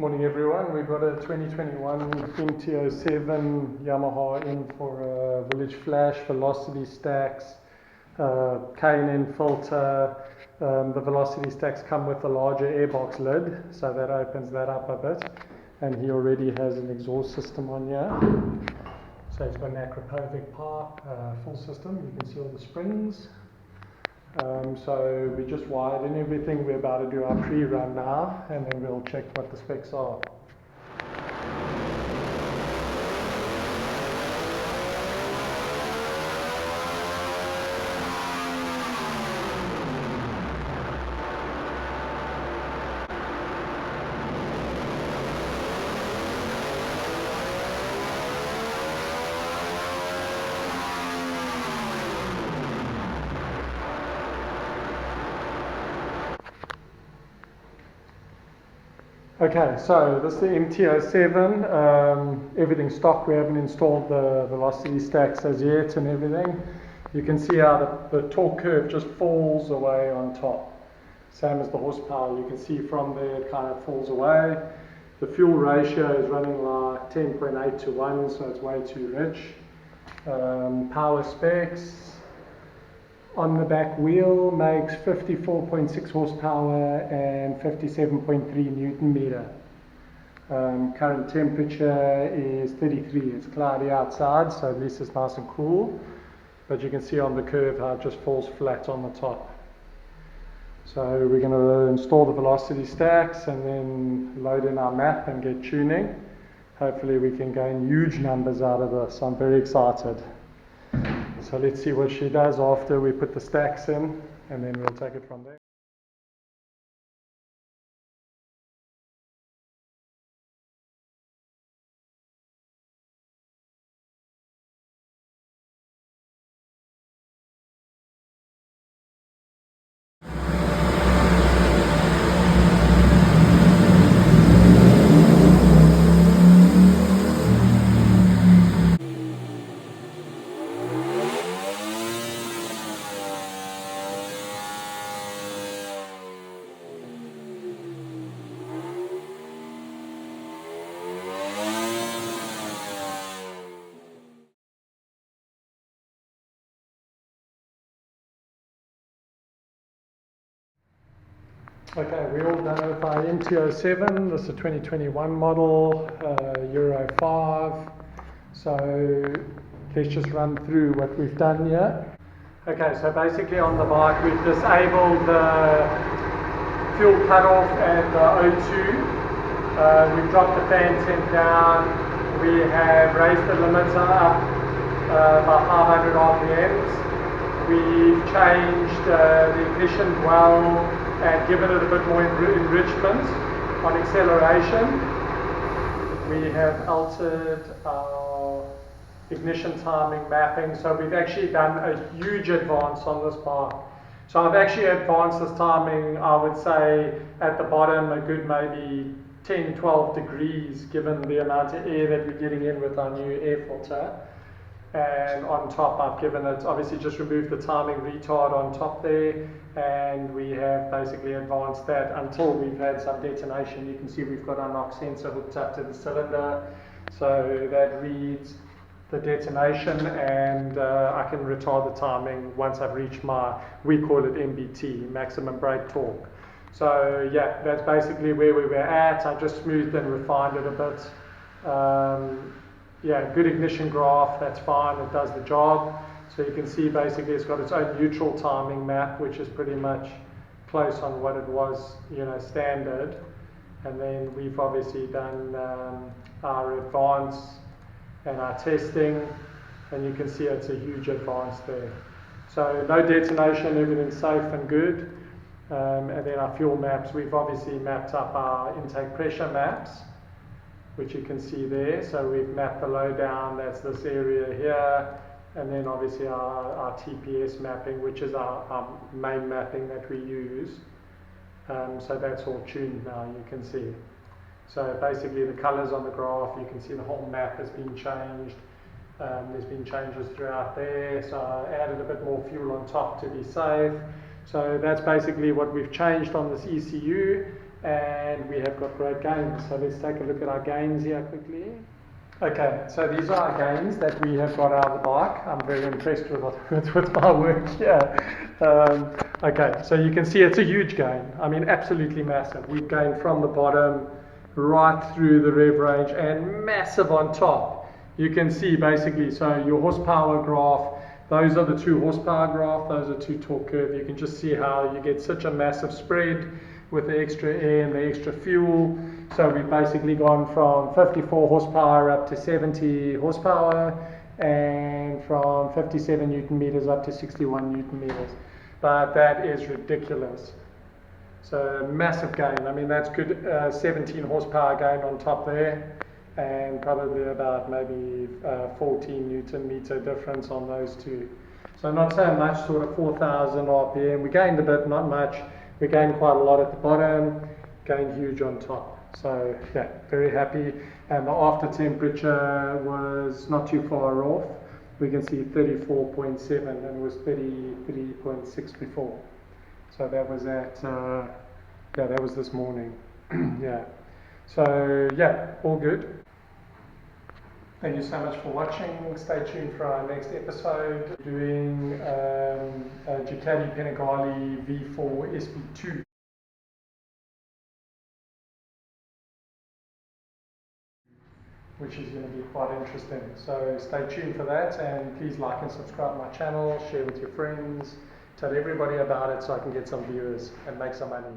Morning everyone, we've got a 2021 MT07 Yamaha in for a village flash, velocity stacks, K&N filter. The velocity stacks come with a larger airbox lid, so that opens that up a bit. And he already has an exhaust system on here. So he's got an acropovic pipe, full system, you can see all the springs. So we just wired in everything. We're about to do our pre-run now, and then we'll check what the specs are. Okay, so this is the MT07, everything's stock. We haven't installed the velocity stacks as yet and everything. You can see how the torque curve just falls away on top. Same as the horsepower, you can see from there it kind of falls away. The fuel ratio is running like 10.8 to 1, so it's way too rich. Power specs. On the back wheel makes 54.6 horsepower and 57.3 Newton meter. Current temperature is 33. It's cloudy outside, so at least it's nice and cool. But you can see on the curve how it just falls flat on the top. So we're going to install the velocity stacks and then load in our map and get tuning. Hopefully we can gain huge numbers out of this. I'm very excited. So let's see what she does after we put the stacks in, and then we'll take it from there. Okay, we're all done with our MT07. This is a 2021 model, Euro 5. So let's just run through what we've done here. Okay, so basically on the bike we've disabled the fuel cutoff and the O2. We've dropped the fan temp down. We have raised the limiter up by 500 RPMs. We've changed the ignition well and given it a bit more enrichment on acceleration. We have altered our ignition timing mapping, so we've actually done a huge advance on this bike. So I've actually advanced this timing, I would say, at the bottom a good maybe 10-12 degrees, given the amount of air that we're getting in with our new air filter. And on top I've given it, obviously just removed the timing retard on top there, and we have basically advanced that until we've had some detonation. You can see we've got our knock sensor hooked up to the cylinder, so that reads the detonation, and I can retard the timing once I've reached my, we call it MBT, maximum brake torque. So yeah, that's basically where we were at. I just smoothed and refined it a bit. Yeah, good ignition graph, that's fine, it does the job. So you can see basically it's got its own neutral timing map, which is pretty much close on what it was, standard. And then we've obviously done our advance and our testing, and you can see it's a huge advance there. So no detonation, everything's safe and good. And then our fuel maps, we've obviously mapped up our intake pressure maps, which you can see there. So we've mapped the low down, that's this area here, and then obviously our TPS mapping, which is our main mapping that we use. So that's all tuned now, you can see. So basically the colors on the graph, you can see the whole map has been changed. There's been changes throughout there, so I added a bit more fuel on top to be safe. So that's basically what we've changed on this ECU, and we have got great gains. So let's take a look at our gains here quickly. Okay, so these are our gains that we have got out of the bike. I'm very impressed with my work here. Okay, so you can see it's a huge gain. I mean, absolutely massive. We've gained from the bottom right through the rev range and massive on top. You can see basically, so your horsepower graph, those are the 2 horsepower graph, those are 2 torque curve. You can just see how you get such a massive spread with the extra air and the extra fuel. So we've basically gone from 54 horsepower up to 70 horsepower, and from 57 newton meters up to 61 newton meters. But that is ridiculous. So massive gain. I mean, that's good. 17 horsepower gain on top there, and probably about maybe 14 newton meter difference on those two. So not so much, sort of 4,000 RPM. We gained a bit, not much. We gained quite a lot at the bottom, gained huge on top. So yeah, very happy. And the after temperature was not too far off. We can see 34.7 and it was 33.6 before. So that was at, yeah, that was this morning. Yeah. So yeah, all good. Thank you so much for watching. Stay tuned for our next episode. Doing a Ducati Panigale V4 SP2. Which is going to be quite interesting. So stay tuned for that, and please like and subscribe my channel, share with your friends, tell everybody about it so I can get some viewers and make some money.